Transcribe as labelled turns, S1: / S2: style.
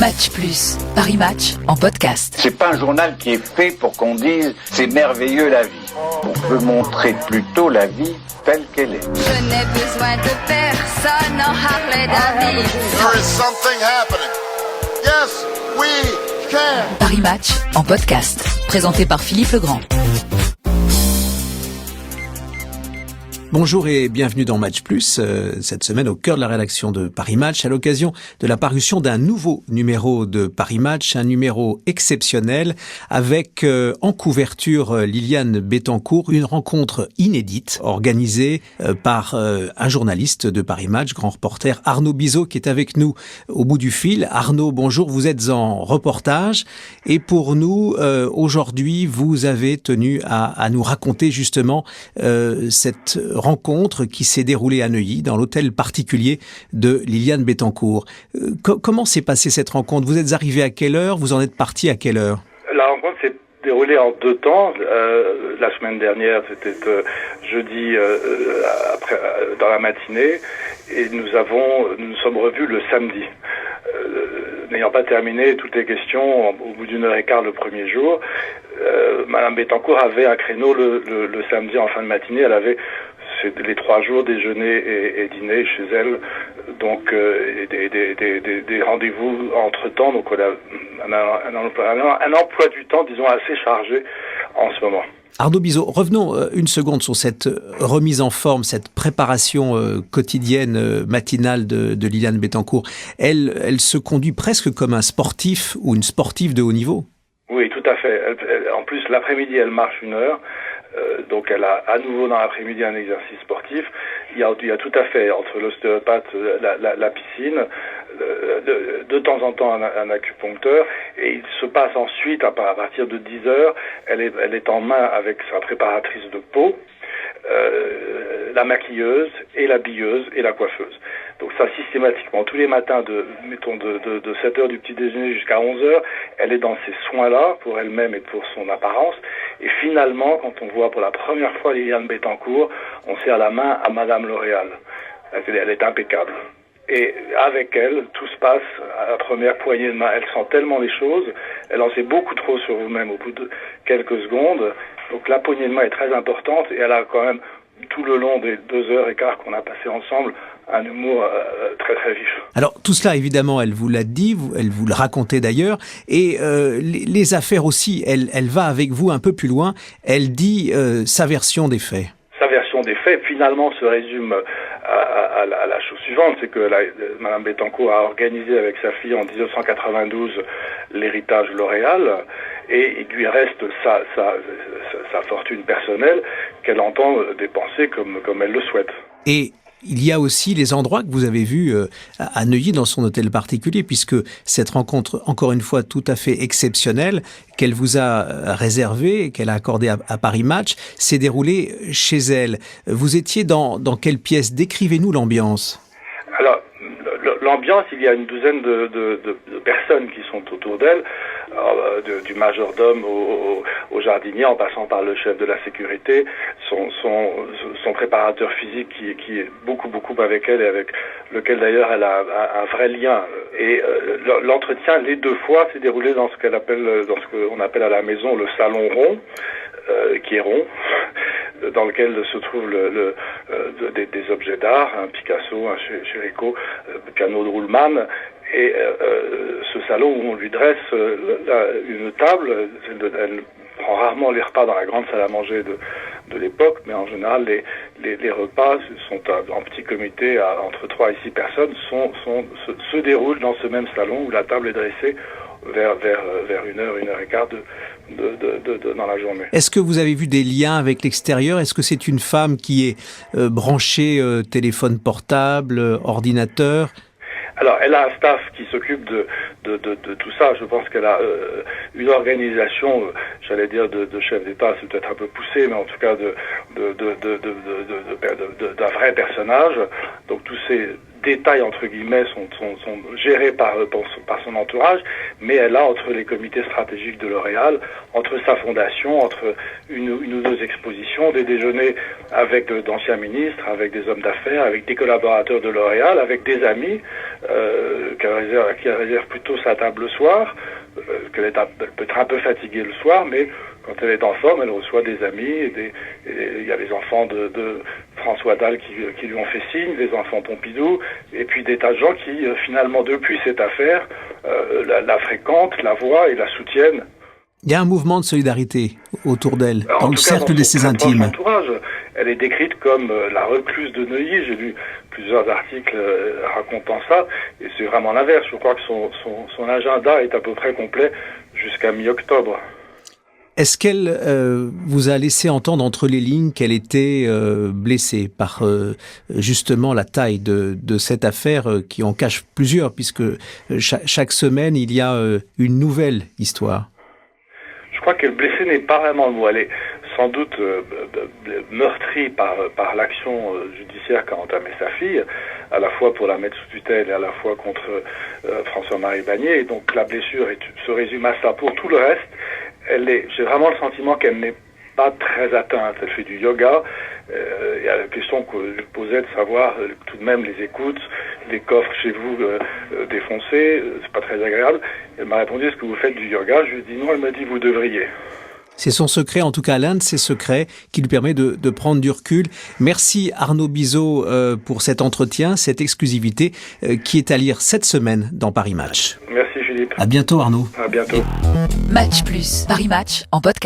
S1: Match Plus, Paris Match en podcast.
S2: C'est pas un journal qui est fait pour qu'on dise c'est merveilleux la vie. On peut montrer plutôt la vie telle qu'elle est.
S3: Je n'ai besoin de personne en Harley Davidson.
S4: There is something happening. Yes, we can.
S1: Paris Match en podcast, présenté par Philippe Legrand.
S5: Bonjour et bienvenue dans Match Plus, cette semaine au cœur de la rédaction de Paris Match, à l'occasion de la parution d'un nouveau numéro de Paris Match, un numéro exceptionnel avec en couverture Liliane Bettencourt, une rencontre inédite organisée par un journaliste de Paris Match, grand reporter Arnaud Bizot qui est avec nous au bout du fil. Arnaud, bonjour, vous êtes en reportage et pour nous, aujourd'hui, vous avez tenu à nous raconter justement cette rencontre qui s'est déroulée à Neuilly, dans l'hôtel particulier de Liliane Bettencourt. Comment s'est passée cette rencontre ? Vous êtes arrivé à quelle heure ? Vous en êtes parti à quelle heure ?
S6: La rencontre s'est déroulée en deux temps. La semaine dernière, c'était jeudi après, dans la matinée, et nous sommes revus le samedi. N'ayant pas terminé toutes les questions au bout d'une heure et quart le premier jour, Madame Bettencourt avait un créneau le samedi en fin de matinée. Elle avait les 3 jours déjeuner et dîner chez elle, donc des rendez-vous entre-temps, donc on a un emploi du temps, disons, assez chargé en ce moment.
S5: Arnaud Bizot, revenons une seconde sur cette remise en forme, cette préparation quotidienne, matinale de Liliane Bettencourt. Elle se conduit presque comme un sportif ou une sportive de haut niveau. Oui,
S6: tout à fait. En plus, l'après-midi, elle marche 1 heure. Donc elle a à nouveau dans l'après-midi un exercice sportif. Il y a tout à fait entre l'ostéopathe, la piscine, de temps en temps un acupuncteur, et il se passe ensuite à partir de 10 heures, elle est en main avec sa préparatrice de peau, la maquilleuse et l'habilleuse et la coiffeuse. Donc ça, systématiquement, tous les matins de 7 heures du petit déjeuner jusqu'à 11 heures, elle est dans ces soins-là, pour elle-même et pour son apparence. Et finalement, quand on voit pour la première fois Liliane Bettencourt, on serre la main à Madame L'Oréal. Elle est impeccable. Et avec elle, tout se passe à la première poignée de main. Elle sent tellement les choses, elle en sait beaucoup trop sur vous-même au bout de quelques secondes. Donc la poignée de main est très importante, et elle a quand même, tout le long des 2 heures et quart qu'on a passé ensemble, un humour très très vif.
S5: Alors tout cela, évidemment, elle vous l'a dit, elle vous le racontait d'ailleurs, et les affaires aussi, elle va avec vous un peu plus loin, elle dit sa version des faits.
S6: Sa version des faits, finalement, se résume à la chose suivante, c'est que Madame Bettencourt a organisé avec sa fille en 1992 l'héritage L'Oréal, et il lui reste sa fortune personnelle qu'elle entend dépenser comme elle le souhaite.
S5: Et il y a aussi les endroits que vous avez vus à Neuilly dans son hôtel particulier, puisque cette rencontre, encore une fois, tout à fait exceptionnelle, qu'elle vous a réservée, qu'elle a accordée à Paris Match, s'est déroulée chez elle. Vous étiez dans quelle pièce ? Décrivez-nous l'ambiance.
S6: Alors, l'ambiance, il y a une douzaine de personnes qui sont autour d'elle, du majordome au jardinier, en passant par le chef de la sécurité, son préparateur physique qui est beaucoup avec elle, et avec lequel d'ailleurs elle a un vrai lien. Et l'entretien, les 2 fois, s'est déroulé dans ce qu'on appelle à la maison le salon rond, qui est rond, dans lequel se trouvent des objets d'art, un Picasso, un Chérico, le piano de Ruhlmann, et ce salon où on lui dresse une table. Elle prend rarement les repas dans la grande salle à manger de l'époque, mais en général les repas sont en petit comité entre 3 et 6 personnes, se déroulent dans ce même salon où la table est dressée vers 1 heure et quart dans la journée.
S5: Est-ce que vous avez vu des liens avec l'extérieur ? Est-ce que c'est une femme qui est branchée téléphone portable, ordinateur ?
S6: Alors, elle a un staff qui s'occupe de tout ça. Je pense qu'elle a une organisation, j'allais dire de chef d'État, c'est peut-être un peu poussé, mais en tout cas d'un vrai personnage. Donc tous ces détails entre guillemets sont gérés par son entourage, mais elle a entre les comités stratégiques de L'Oréal, entre sa fondation, entre une ou deux expositions, des déjeuners avec d'anciens ministres, avec des hommes d'affaires, avec des collaborateurs de L'Oréal, avec des amis qui réserve plutôt sa table le soir, qu'elle peut être un peu fatiguée le soir, mais quand elle est en forme, elle reçoit des amis, il y a les enfants de François Dalle qui lui ont fait signe, les enfants Pompidou, et puis des tas de gens qui, finalement, depuis cette affaire, la fréquentent, la voient et la soutiennent.
S5: Il y a un mouvement de solidarité autour d'elle, dans le cercle de ses intimes.
S6: Entourage, elle est décrite comme la recluse de Neuilly. J'ai lu plusieurs articles racontant ça, et c'est vraiment l'inverse. Je crois que son agenda est à peu près complet jusqu'à mi-octobre.
S5: Est-ce qu'elle vous a laissé entendre entre les lignes qu'elle était blessée par justement la taille de cette affaire qui en cache plusieurs, puisque chaque semaine il y a une nouvelle histoire?
S6: Je crois que blessée n'est pas vraiment le mot. Elle est sans doute meurtrie par l'action judiciaire qu'a entamée sa fille, à la fois pour la mettre sous tutelle et à la fois contre François-Marie Bagné. Et donc la blessure se résume à ça. Pour tout le reste, j'ai vraiment le sentiment qu'elle n'est pas très atteinte. Elle fait du yoga. Il y a la question que je posais de savoir tout de même les écoutes, les coffres chez vous défoncés, c'est pas très agréable. Elle m'a répondu: est-ce que vous faites du yoga? Je lui ai dit non. Elle m'a dit vous devriez.
S5: C'est son secret, en tout cas l'un de ses secrets, qui lui permet de prendre du recul. Merci Arnaud Bizot pour cet entretien, cette exclusivité qui est à lire cette semaine dans Paris Match.
S6: Merci Philippe.
S5: À bientôt Arnaud.
S6: À bientôt.
S1: Match Plus, Paris Match en podcast.